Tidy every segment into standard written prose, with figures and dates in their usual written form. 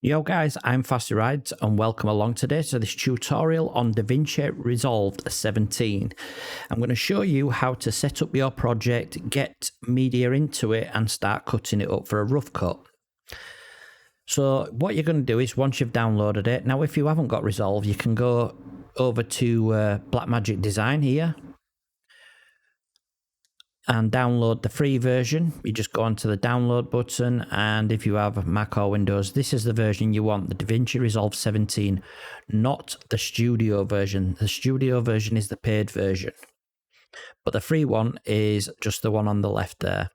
Yo guys, I'm Fasty-Rides and welcome along today to this tutorial on Davinci Resolved 17. I'm going to show you how to set up your project, get media into it and start cutting it up for a rough cut. So what you're going to do is once you've downloaded it, now if you haven't got Resolve, you can go over to Blackmagic Design here and download the free version. You just go onto the download button, and if you have Mac or Windows, this is the version you want, the Davinci Resolve 17, not the studio version. The studio version is the paid version, but the free one is just the one on the left there.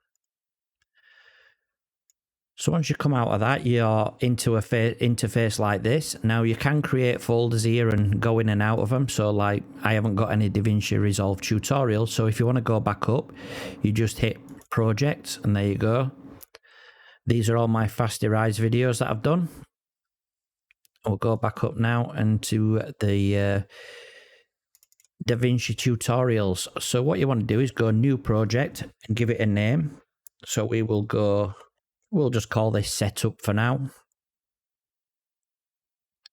So once you come out of that, you're into a interface like this. Now you can create folders here and go in and out of them. So like I haven't got any Davinci Resolve tutorials. So if you want to go back up, you just hit project and there you go. These are all my Fasty-Rides videos that I've done. We'll go back up now into the Davinci tutorials. So what you want to do is go new project and give it a name. So we will go... We'll just call this setup for now.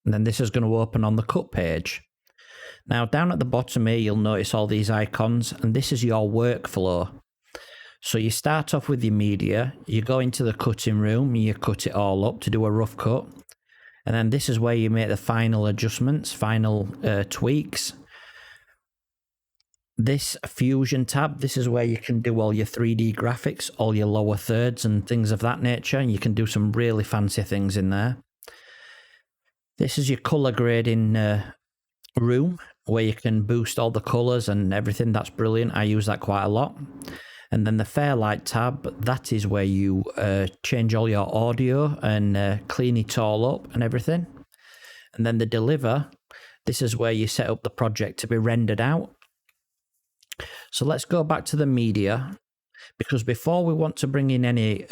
And then this is going to open on the cut page. Now down at the bottom here, you'll notice all these icons, and this is your workflow. So you start off with your media, you go into the cutting room, you cut it all up to do a rough cut. And then this is where you make the final adjustments, final tweaks. This Fusion tab, this is where you can do all your 3D graphics, all your lower thirds and things of that nature, and you can do some really fancy things in there. This is your color grading room, where you can boost all the colors and everything. That's brilliant. I use that quite a lot. And then the Fairlight tab, that is where you change all your audio and clean it all up and everything. And then the Deliver, this is where you set up the project to be rendered out. So let's go back to the media, because before we want to bring in any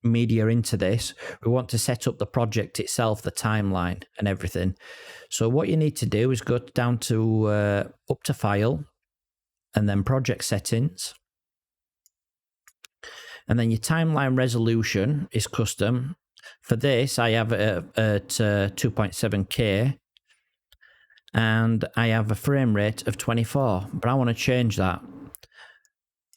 media into this, we want to set up the project itself, the timeline and everything. So what you need to do is go down to up to File and then Project Settings. And then your timeline resolution is custom. For this, I have it at 2.7K. And I have a frame rate of 24, but I want to change that.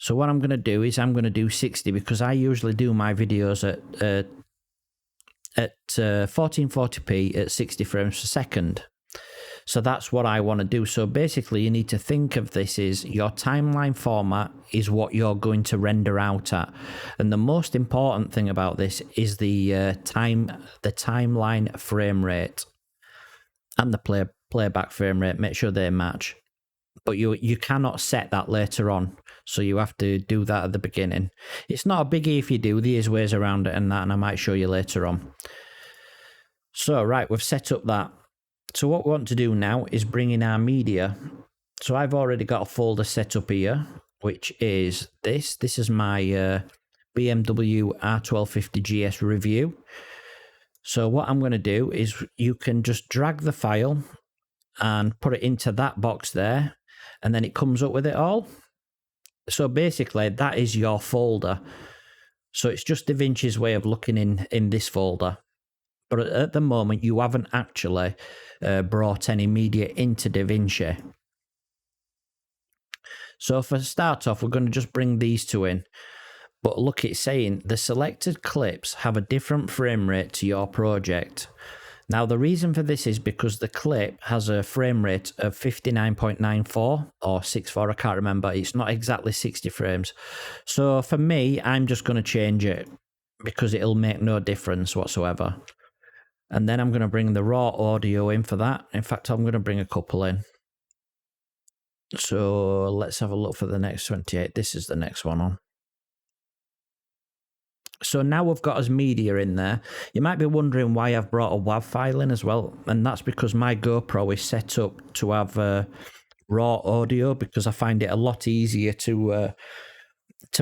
So what I'm going to do is I'm going to do 60, because I usually do my videos at 1440p at 60 frames per second. So that's what I want to do. So basically you need to think of this as your timeline format is what you're going to render out at. And the most important thing about this is the timeline frame rate and the playback frame rate. Make sure they match, but you cannot set that later on, so you have to do that at the beginning. It's not a biggie if you do. There's ways around it and that, and I might show you later on. So right, we've set up that. So what we want to do now is bring in our media. So I've already got a folder set up here, which is this is my BMW R1250 GS review. So what I'm going to do is you can just drag the file and put it into that box there, and then it comes up with it all. So basically that is your folder. So it's just Davinci's way of looking in this folder. But at the moment you haven't actually brought any media into Davinci. So for start off, we're going to just bring these two in. But look, it's saying the selected clips have a different frame rate to your project. Now, the reason for this is because the clip has a frame rate of 59.94 or 64, I can't remember. It's not exactly 60 frames. So for me, I'm just going to change it because it'll make no difference whatsoever. And then I'm going to bring the raw audio in for that. In fact, I'm going to bring a couple in. So let's have a look for the next 28. This is the next one on. So now we've got as media in there. You might be wondering why I've brought a WAV file in as well. And that's because my GoPro is set up to have raw audio, because I find it a lot easier to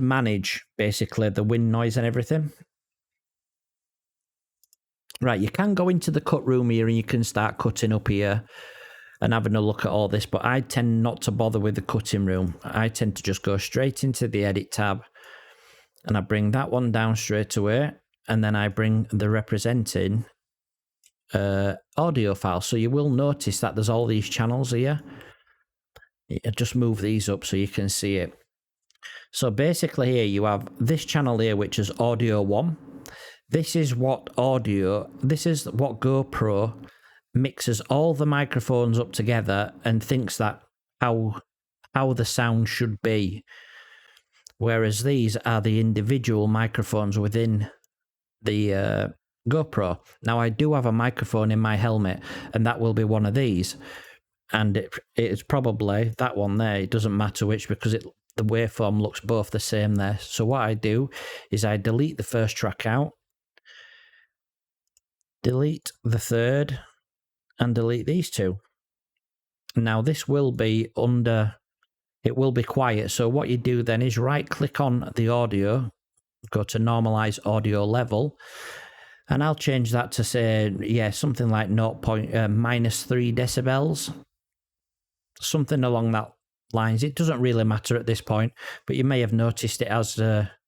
manage, basically, the wind noise and everything. Right, you can go into the cut room here and you can start cutting up here and having a look at all this. But I tend not to bother with the cutting room. I tend to just go straight into the edit tab. And I bring that one down straight away, and then I bring the representing audio file. So you will notice that there's all these channels here. Just move these up so you can see it. So basically here you have this channel here, which is audio 1. This is what GoPro mixes all the microphones up together and thinks that how the sound should be. Whereas these are the individual microphones within the GoPro. Now I do have a microphone in my helmet, and that will be one of these. And it's probably that one there. It doesn't matter which, because the waveform looks both the same there. So what I do is I delete the first track out, delete the third, and delete these two. Now this will be it will be quiet. So what you do then is right click on the audio, go to normalize audio level, and I'll change that to say, yeah, something like -3 decibels. Something along that lines. It doesn't really matter at this point, but you may have noticed it has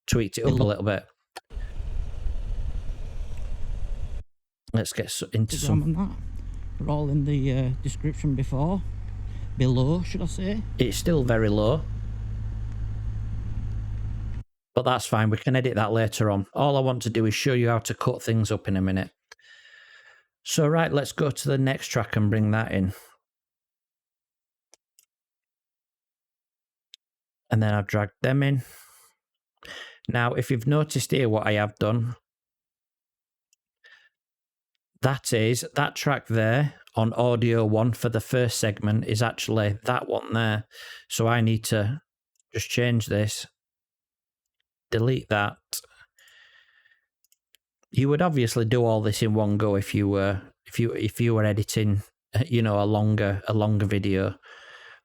tweaked it up a little bit. Let's get into some. That. They're all in the description below, should I say. It's still very low, but that's fine. We can edit that later on. All I want to do is show you how to cut things up in a minute. So right, let's go to the next track and bring that in. And then I've dragged them in. Now, if you've noticed here what I have done, that track there on audio 1 for the first segment is actually that one there. So I need to just change this, delete that. You would obviously do all this in one go if you were editing, you know, a longer video.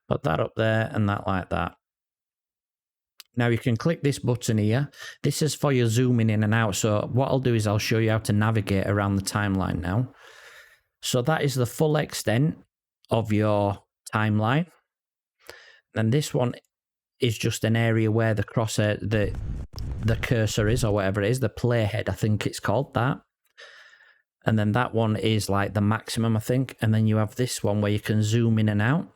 Put that up there and that like that. Now you can click this button here. This is for your zooming in and out. So what I'll do is I'll show you how to navigate around the timeline now. So that is the full extent of your timeline. And this one is just an area where the crosshair, the cursor is, or whatever it is, the playhead, I think it's called that. And then that one is like the maximum, I think. And then you have this one where you can zoom in and out.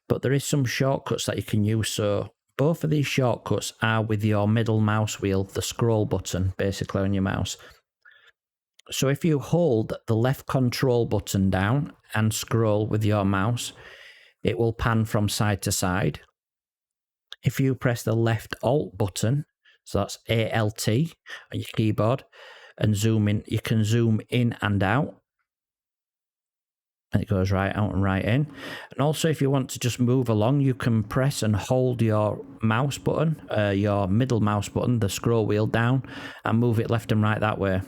But there is some shortcuts that you can use. So both of these shortcuts are with your middle mouse wheel, the scroll button, basically on your mouse. So if you hold the left control button down and scroll with your mouse, it will pan from side to side. If you press the left Alt button, so that's ALT on your keyboard, and zoom in, you can zoom in and out. And it goes right out and right in. And also if you want to just move along, you can press and hold your mouse button, your middle mouse button, the scroll wheel down, and move it left and right that way.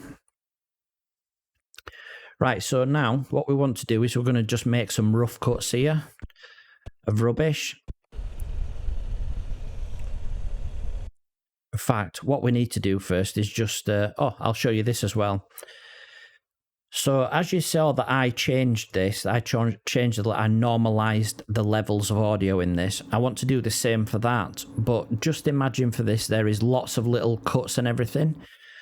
Right, so now what we want to do is we're going to just make some rough cuts here of rubbish. In fact, what we need to do first is just, I'll show you this as well. So as you saw that I changed this, I normalized the levels of audio in this. I want to do the same for that, but just imagine for this, there is lots of little cuts and everything.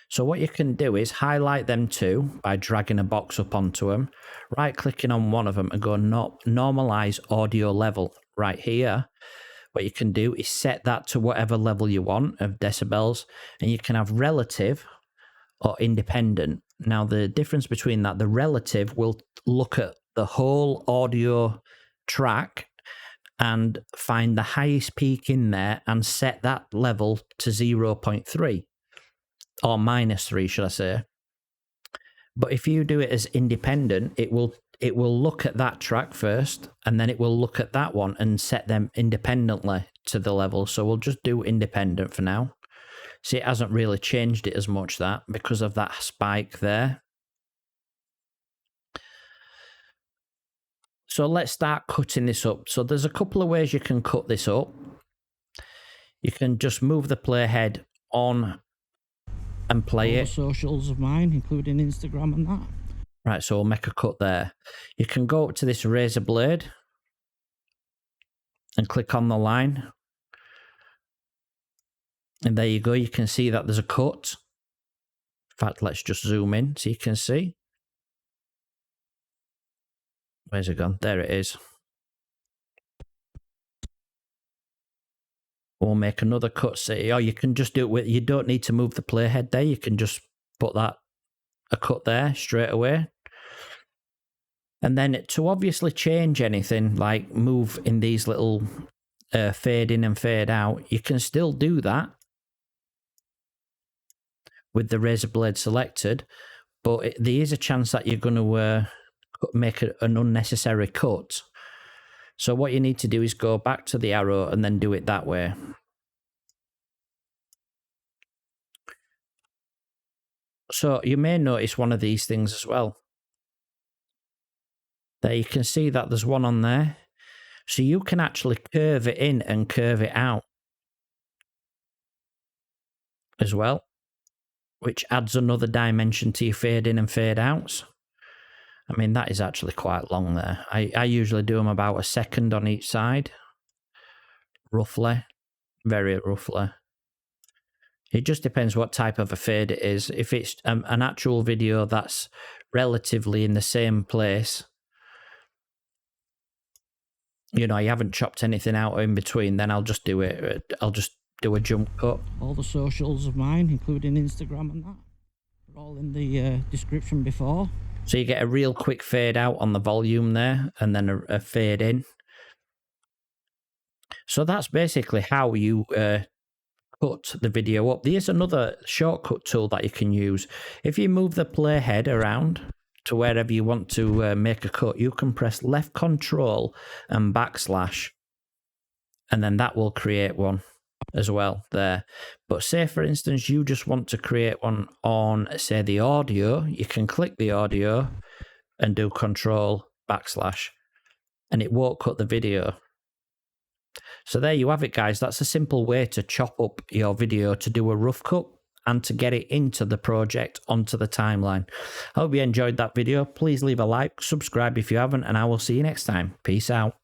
So what you can do is highlight them too by dragging a box up onto them, right clicking on one of them and go normalize audio level right here. What you can do is set that to whatever level you want of decibels, and you can have relative or independent. Now the difference between that, the relative will look at the whole audio track and find the highest peak in there and set that level to 0.3 or -3, should I say. But if you do it as independent, it will look at that track first, and then it will look at that one and set them independently to the level. So we'll just do independent for now. See, it hasn't really changed it as much, that, because of that spike there. So let's start cutting this up. So there's a couple of ways you can cut this up. You can just move the playhead on and play all it. The socials of mine, including Instagram and that. Right, so we'll make a cut there. You can go up to this razor blade and click on the line. And there you go, you can see that there's a cut. In fact, let's just zoom in so you can see. Where's it gone? There it is. We'll make another cut city, or you can just do it with, you don't need to move the playhead there. You can just put that a cut there straight away. And then to obviously change anything, like move in these little fade in and fade out, you can still do that with the razor blade selected, but there is a chance that you're going to make an unnecessary cut. So what you need to do is go back to the arrow and then do it that way. So you may notice one of these things as well. There you can see that there's one on there. So you can actually curve it in and curve it out as well, which adds another dimension to your fade in and fade outs. I mean, that is actually quite long there. I usually do them about a second on each side. Roughly. Very roughly. It just depends what type of a fade it is. If it's an actual video that's relatively in the same place, you know, you haven't chopped anything out in between, then I'll just do it. I'll just do a jump cut. All the socials of mine, including Instagram and that, are all in the description before. So you get a real quick fade out on the volume there, and then a fade in. So that's basically how you cut the video up. There's another shortcut tool that you can use. If you move the playhead around to wherever you want to make a cut, you can press left control and backslash, and then that will create one as well there. But say for instance you just want to create one on, say, the audio, you can click the audio and do control backslash, and it won't cut the video. So there you have it, guys. That's a simple way to chop up your video, to do a rough cut and to get it into the project, onto the timeline. I hope you enjoyed that video. Please leave a like, subscribe if you haven't, and I will see you next time. Peace out.